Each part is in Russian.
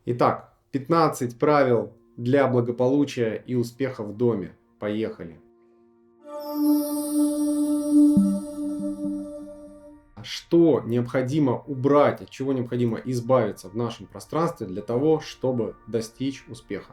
Итак, 15 правил для благополучия и успеха в доме. Поехали. Что необходимо убрать, от чего необходимо избавиться в нашем пространстве для того, чтобы достичь успеха?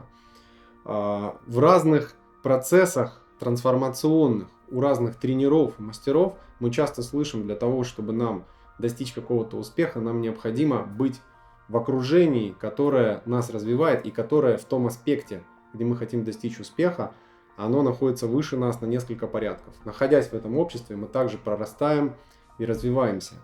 В разных процессах трансформационных, у разных тренеров и мастеров мы часто слышим, для того, чтобы нам достичь какого-то успеха, нам необходимо быть в окружении, которое нас развивает и которое в том аспекте, где мы хотим достичь успеха, оно находится выше нас на несколько порядков. Находясь в этом обществе, мы также прорастаем и развиваемся.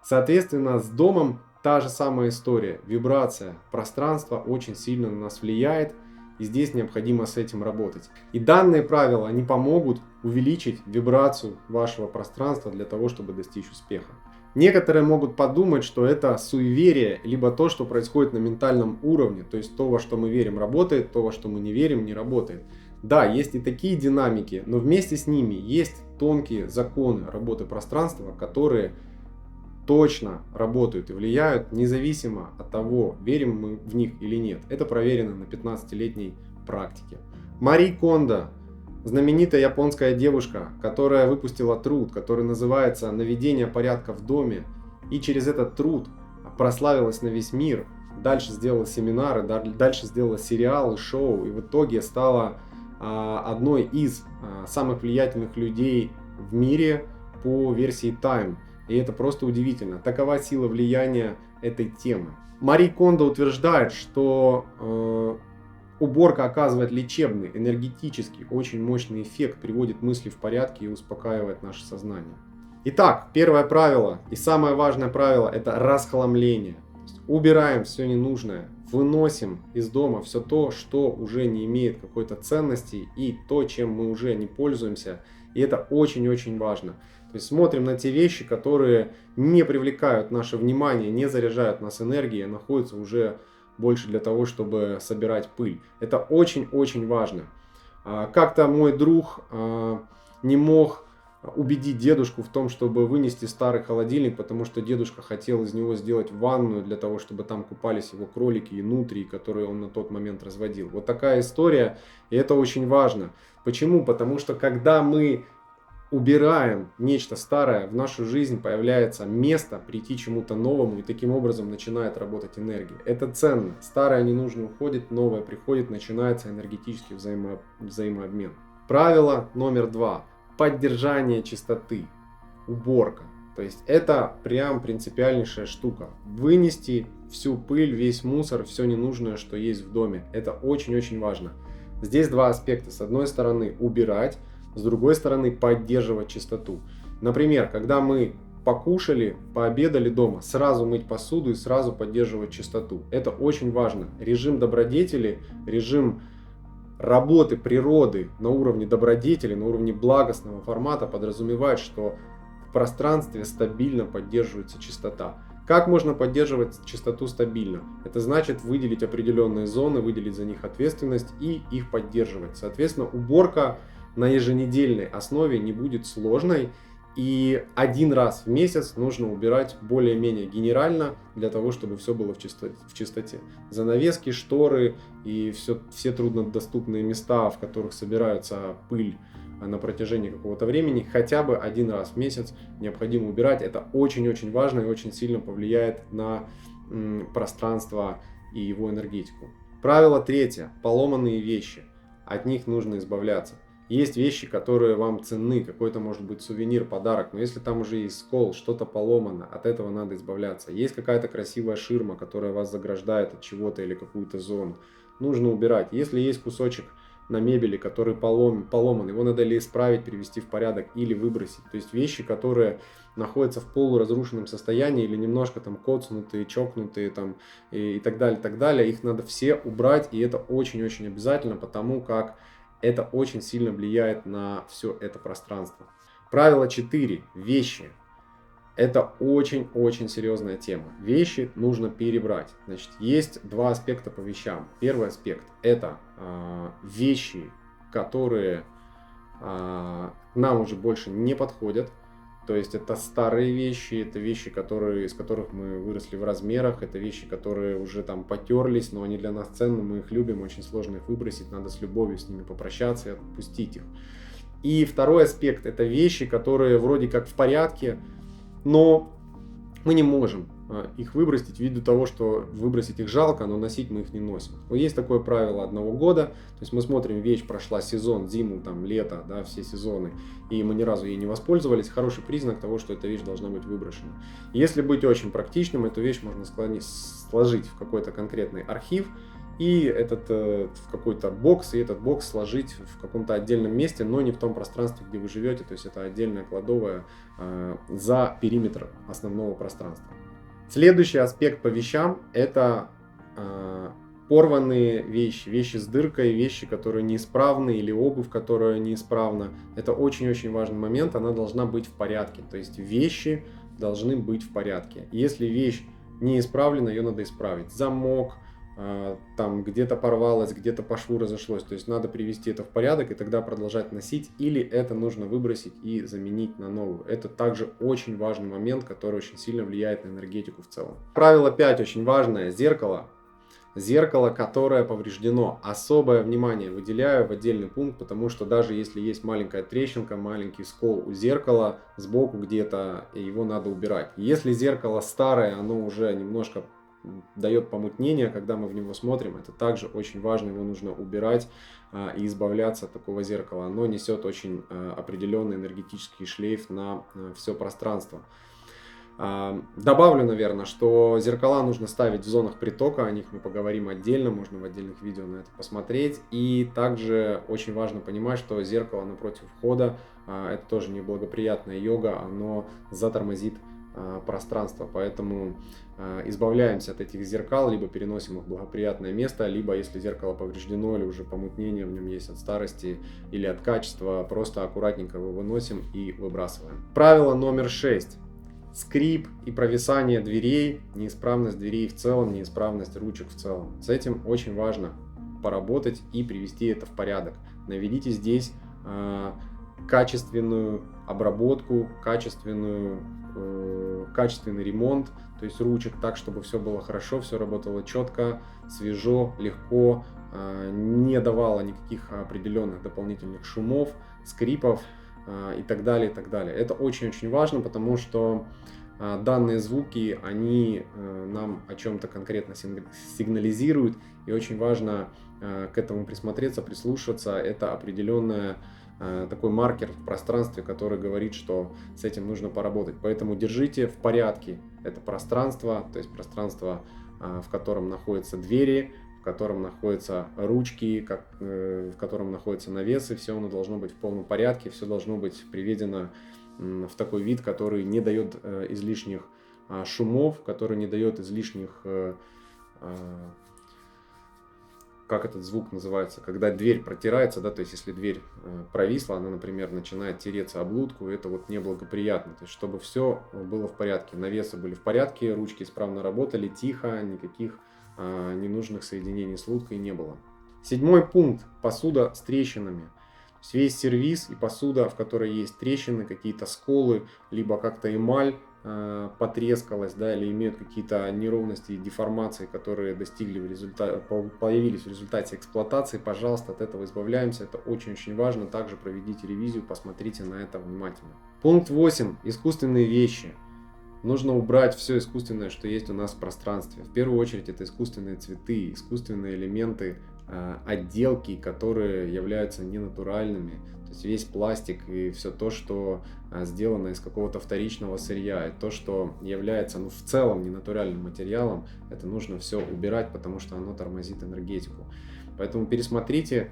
Соответственно, с домом та же самая история. Вибрация пространства очень сильно на нас влияет, и здесь необходимо с этим работать. И данные правила, они помогут увеличить вибрацию вашего пространства для того, чтобы достичь успеха. Некоторые могут подумать, что это суеверие, либо то, что происходит на ментальном уровне, то есть то, во что мы верим, работает, то, во что мы не верим, не работает. Да, есть и такие динамики, но вместе с ними есть тонкие законы работы пространства, которые точно работают и влияют, независимо от того, верим мы в них или нет. Это проверено на 15-летней практике. Мари Кондо, знаменитая японская девушка, которая выпустила труд, который называется «Наведение порядка в доме», и через этот труд прославилась на весь мир, дальше сделала семинары, дальше сделала сериалы, шоу, и в итоге стала одной из самых влиятельных людей в мире по версии Time. И это просто удивительно. Такова сила влияния этой темы. Мари Кондо утверждает, что уборка оказывает лечебный, энергетический, очень мощный эффект, приводит мысли в порядке и успокаивает наше сознание. Итак, первое правило и самое важное правило – это расхламление. Убираем все ненужное, выносим из дома все то, что уже не имеет какой-то ценности, и то, чем мы уже не пользуемся. И это очень-очень важно. То есть смотрим на те вещи, которые не привлекают наше внимание, не заряжают нас энергией, а находятся уже больше для того, чтобы собирать пыль. Это очень-очень важно. Как-то мой друг не мог убедить дедушку в том, чтобы вынести старый холодильник, потому что дедушка хотел из него сделать ванную для того, чтобы там купались его кролики и нутрии, которые он на тот момент разводил. Вот такая история, и это очень важно. Почему? Потому что когда мы убираем нечто старое, в нашу жизнь появляется место прийти чему-то новому, и таким образом начинает работать энергия. Это ценно. Старое ненужное уходит, новое приходит, начинается энергетический взаимообмен. Правило номер 2. Поддержание чистоты. Уборка. То есть это прям принципиальнейшая штука. Вынести всю пыль, весь мусор, все ненужное, что есть в доме. Это очень-очень важно. Здесь два аспекта. С одной стороны убирать, с другой стороны поддерживать чистоту. Например, когда мы покушали, пообедали дома, сразу мыть посуду и сразу поддерживать чистоту. Это очень важно. Режим добродетели, режим работы природы на уровне добродетели, на уровне благостного формата подразумевает, что в пространстве стабильно поддерживается чистота. Как можно поддерживать чистоту стабильно? Это значит выделить определенные зоны, выделить за них ответственность и их поддерживать. Соответственно, уборка на еженедельной основе не будет сложной, и один раз в месяц нужно убирать более-менее генерально для того, чтобы все было в чистоте. Занавески, шторы и все труднодоступные места, в которых собирается пыль на протяжении какого-то времени, хотя бы один раз в месяц необходимо убирать. Это очень-очень важно и очень сильно повлияет на пространство и его энергетику. Правило третье. Поломанные вещи. От них нужно избавляться. Есть вещи, которые вам ценны, какой-то может быть сувенир, подарок, но если там уже есть скол, что-то поломано, от этого надо избавляться. Есть какая-то красивая ширма, которая вас заграждает от чего-то или какую-то зону, нужно убирать. Если есть кусочек на мебели, который поломан, его надо или исправить, привести в порядок или выбросить. То есть вещи, которые находятся в полуразрушенном состоянии или немножко там коцнутые, чокнутые там, и так далее, их надо все убрать, и это очень-очень обязательно, потому как это очень сильно влияет на все это пространство. Правило 4. Вещи. Это очень-очень серьезная тема. Вещи нужно перебрать. Значит, есть два аспекта по вещам. Первый аспект – это вещи, которые нам уже больше не подходят. То есть это старые вещи, это вещи, из которых мы выросли в размерах, это вещи, которые уже там потерлись, но они для нас ценны, мы их любим, очень сложно их выбросить, надо с любовью с ними попрощаться и отпустить их. И второй аспект — это вещи, которые вроде как в порядке, но мы не можем их выбросить ввиду того, что выбросить их жалко, но носить мы их не носим. Вот есть такое правило 1 года, то есть мы смотрим, вещь прошла сезон, зиму, там, лето, да, все сезоны, и мы ни разу ей не воспользовались, хороший признак того, что эта вещь должна быть выброшена. Если быть очень практичным, эту вещь можно сложить в какой-то конкретный архив, и в какой-то бокс, и этот бокс сложить в каком-то отдельном месте, но не в том пространстве, где вы живете, то есть это отдельная кладовая за периметр основного пространства. Следующий аспект по вещам — это порванные вещи с дыркой, вещи, которые неисправны, или обувь, которая неисправна. Это очень-очень важный момент, она должна быть в порядке, то есть вещи должны быть в порядке. Если вещь не исправлена, ее надо исправить. Замок, там где-то порвалось, где-то по шву разошлось, то есть надо привести это в порядок и тогда продолжать носить, или это нужно выбросить и заменить на новую. Это также очень важный момент, который очень сильно влияет на энергетику в целом. Правило 5 очень важное: зеркало. Зеркало, которое повреждено, особое внимание выделяю в отдельный пункт, потому что даже если есть маленькая трещинка, маленький скол у зеркала сбоку где-то, его надо убирать. Если зеркало старое, оно уже немножко дает помутнение, когда мы в него смотрим, это также очень важно, его нужно убирать и избавляться от такого зеркала. Оно несет очень определенный энергетический шлейф на все пространство. Добавлю, наверное, что зеркала нужно ставить в зонах притока, о них мы поговорим отдельно, можно в отдельных видео на это посмотреть. И также очень важно понимать, что зеркало напротив входа, это тоже неблагоприятная йога, оно затормозит пространство, поэтому избавляемся от этих зеркал, либо переносим их в благоприятное место, либо если зеркало повреждено или уже помутнение в нем есть от старости или от качества, просто аккуратненько его выносим и выбрасываем. Правило номер 6. Скрип и провисание дверей, неисправность дверей в целом, неисправность ручек в целом. С этим очень важно поработать и привести это в порядок. Наведите здесь качественную обработку, качественный ремонт, то есть ручек, так, чтобы все было хорошо, все работало четко, свежо, легко, не давало никаких определенных дополнительных шумов, скрипов и так далее, и так далее. Это очень-очень важно, потому что данные звуки, они нам о чем-то конкретно сигнализируют, и очень важно к этому присмотреться, прислушаться. Это определенная такой маркер в пространстве, который говорит, что с этим нужно поработать. Поэтому держите в порядке это пространство, то есть пространство, в котором находятся двери, в котором находятся ручки, в котором находятся навесы. Все оно должно быть в полном порядке, все должно быть приведено в такой вид, который не дает излишних шумов, который не дает излишних... Как этот звук называется, когда дверь протирается, да, то есть если дверь провисла, она, например, начинает тереться об лутку, это вот неблагоприятно, то есть чтобы все было в порядке, навесы были в порядке, ручки исправно работали, тихо, никаких ненужных соединений с луткой не было. 7 пункт: посуда с трещинами. То есть весь сервиз и посуда, в которой есть трещины, какие-то сколы, либо как-то эмаль потрескалась, да, или имеют какие-то неровности и деформации, которые появились в результате эксплуатации, пожалуйста, от этого избавляемся. Это очень-очень важно. Также проведите ревизию, посмотрите на это внимательно. Пункт 8. Искусственные вещи. Нужно убрать все искусственное, что есть у нас в пространстве. В первую очередь это искусственные цветы, искусственные элементы отделки, которые являются ненатуральными. То есть весь пластик и все то, что сделано из какого-то вторичного сырья, и то, что является в целом ненатуральным материалом, это нужно все убирать, потому что оно тормозит энергетику. Поэтому пересмотрите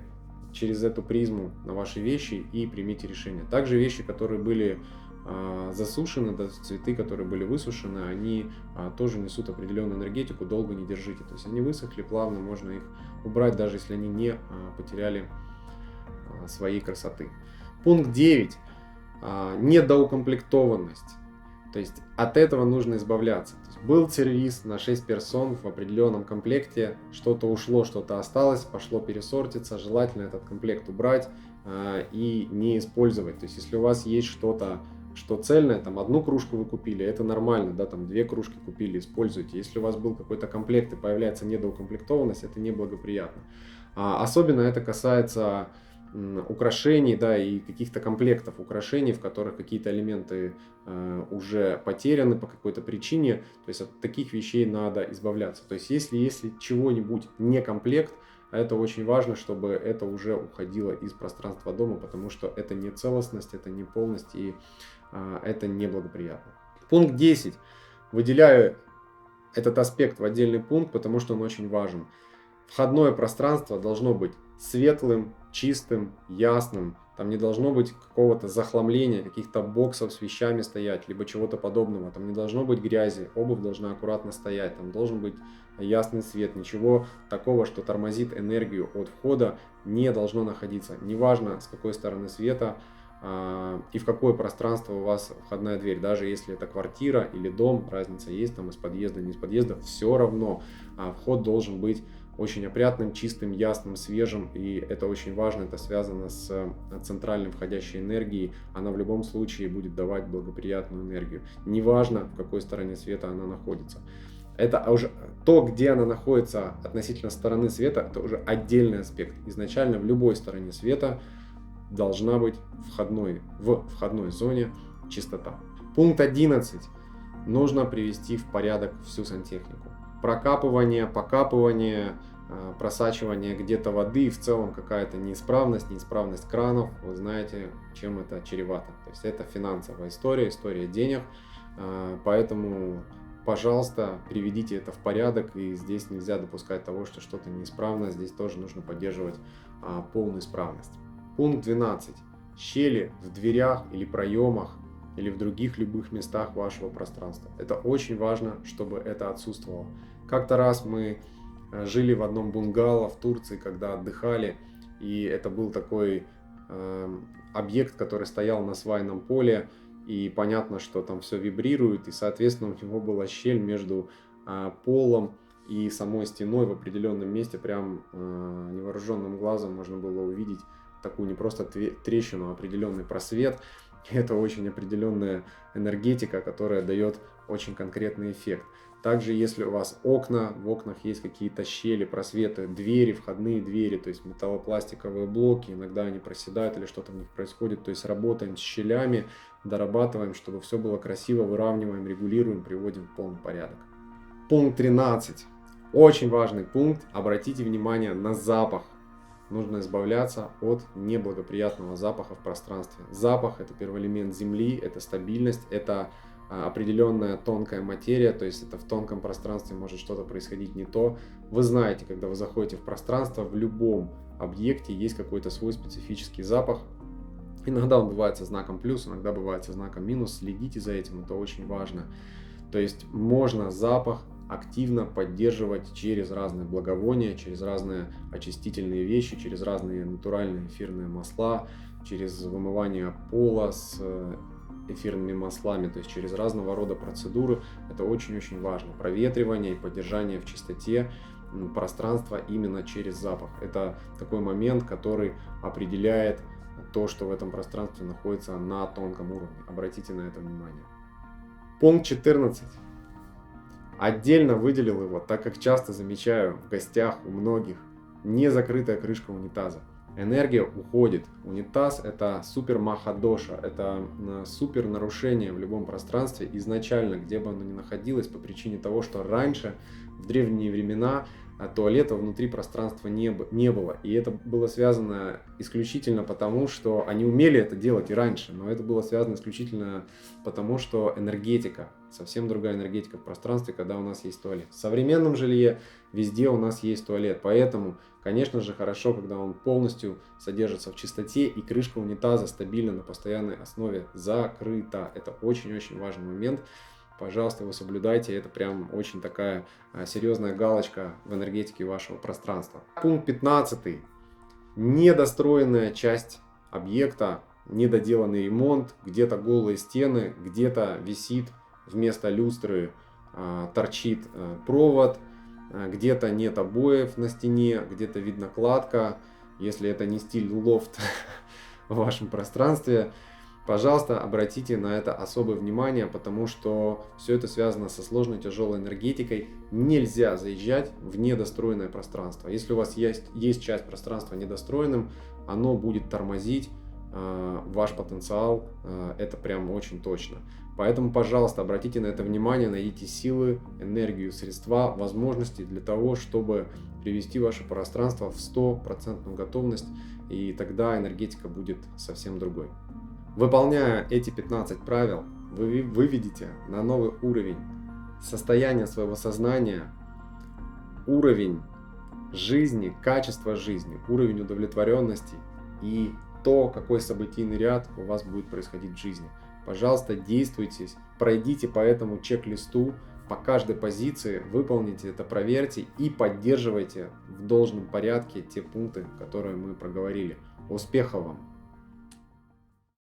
через эту призму на ваши вещи и примите решение. Также вещи, которые были засушены, да, цветы, которые были высушены, они тоже несут определенную энергетику, долго не держите. То есть они высохли плавно, можно их убрать, даже если они не потеряли своей красоты. Пункт 9. Недоукомплектованность. То есть от этого нужно избавляться. То есть был сервис на 6 персон в определенном комплекте, что-то ушло, что-то осталось, пошло пересортиться, желательно этот комплект убрать и не использовать. То есть если у вас есть что-то что цельное, там одну кружку вы купили, это нормально, да, там 2 кружки купили, используйте. Если у вас был какой-то комплект и появляется недоукомплектованность, это неблагоприятно. Особенно это касается украшений, да, и каких-то комплектов украшений, в которых какие-то элементы уже потеряны по какой-то причине. То есть от таких вещей надо избавляться. То есть если чего-нибудь не комплект, это очень важно, чтобы это уже уходило из пространства дома, потому что это не целостность, это не полность и это неблагоприятно. Пункт 10. Выделяю этот аспект в отдельный пункт, потому что он очень важен. Входное пространство должно быть светлым, чистым, ясным. Там не должно быть какого-то захламления, каких-то боксов с вещами стоять, либо чего-то подобного. Там не должно быть грязи, обувь должна аккуратно стоять. Там должен быть ясный свет. Ничего такого, что тормозит энергию от входа, не должно находиться. Неважно, с какой стороны света и в какое пространство у вас входная дверь. Даже если это квартира или дом, разница есть там из подъезда, не из подъезда, все равно вход должен быть очень опрятным, чистым, ясным, свежим, и это очень важно, это связано с центральной входящей энергией, она в любом случае будет давать благоприятную энергию, неважно, в какой стороне света она находится. Это уже то, где она находится относительно стороны света, это уже отдельный аспект. Изначально в любой стороне света должна быть в входной зоне чистота. Пункт 11. Нужно привести в порядок всю сантехнику. Прокапывание, покапывание, просачивание где-то воды, в целом какая-то неисправность кранов, вы знаете, чем это чревато. То есть это финансовая история денег, поэтому, пожалуйста, приведите это в порядок, и здесь нельзя допускать того, что что-то неисправно, здесь тоже нужно поддерживать полную исправность. Пункт 12. Щели в дверях или проемах, или в других любых местах вашего пространства. Это очень важно, чтобы это отсутствовало. Как-то раз мы жили в одном бунгало в Турции, когда отдыхали, и это был такой объект, который стоял на свайном поле, и понятно, что там все вибрирует, и, соответственно, у него была щель между полом и самой стеной в определенном месте, прям невооруженным глазом можно было увидеть такую не просто трещину, а определенный просвет. Это очень определенная энергетика, которая дает очень конкретный эффект. Также, если у вас окна, в окнах есть какие-то щели, просветы, двери, входные двери, то есть металлопластиковые блоки, иногда они проседают или что-то в них происходит, то есть работаем с щелями, дорабатываем, чтобы все было красиво, выравниваем, регулируем, приводим в полный порядок. Пункт 13. Очень важный пункт. Обратите внимание на запах. Нужно избавляться от неблагоприятного запаха в пространстве. Запах – это первоэлемент Земли, это стабильность, это определенная тонкая материя, то есть это в тонком пространстве может что-то происходить не то. Вы знаете, когда вы заходите в пространство, в любом объекте есть какой-то свой специфический запах. Иногда он бывает со знаком плюс, иногда бывает со знаком минус. Следите за этим, это очень важно. То есть можно запах активно поддерживать через разные благовония, через разные очистительные вещи, через разные натуральные эфирные масла, через вымывание пола с эфирными маслами, то есть через разного рода процедуры. Это очень-очень важно. Проветривание и поддержание в чистоте пространства именно через запах. Это такой момент, который определяет то, что в этом пространстве находится на тонком уровне. Обратите на это внимание. Пункт 14. Отдельно выделил его, так как часто замечаю в гостях у многих не закрытая крышка унитаза. Энергия уходит. Унитаз – это супер маха-доша, это супер нарушение в любом пространстве изначально, где бы оно ни находилось, по причине того, что раньше, в древние времена, туалета внутри пространства не было. И это было связано исключительно потому, что они умели это делать и раньше, но это было связано исключительно потому, что энергетика, совсем другая энергетика в пространстве, когда у нас есть туалет. В современном жилье везде у нас есть туалет, поэтому, конечно же, хорошо, когда он полностью содержится в чистоте и крышка унитаза стабильно на постоянной основе закрыта. Это очень-очень важный момент. Пожалуйста, его соблюдайте, это прям очень такая серьезная галочка в энергетике вашего пространства. Пункт 15. Недостроенная часть объекта, недоделанный ремонт, где-то голые стены, где-то висит вместо люстры, торчит провод, где-то нет обоев на стене, где-то видна кладка, если это не стиль лофт в вашем пространстве. Пожалуйста, обратите на это особое внимание, потому что все это связано со сложной тяжелой энергетикой. Нельзя заезжать в недостроенное пространство. Если у вас есть часть пространства недостроенным, оно будет тормозить ваш потенциал, это прям очень точно. Поэтому, пожалуйста, обратите на это внимание, найдите силы, энергию, средства, возможности для того, чтобы привести ваше пространство в 100% готовность, и тогда энергетика будет совсем другой. Выполняя эти 15 правил, вы выведете на новый уровень состояние своего сознания, уровень жизни, качество жизни, уровень удовлетворенности и то, какой событийный ряд у вас будет происходить в жизни. Пожалуйста, действуйте, пройдите по этому чек-листу, по каждой позиции, выполните это, проверьте и поддерживайте в должном порядке те пункты, которые мы проговорили. Успехов вам!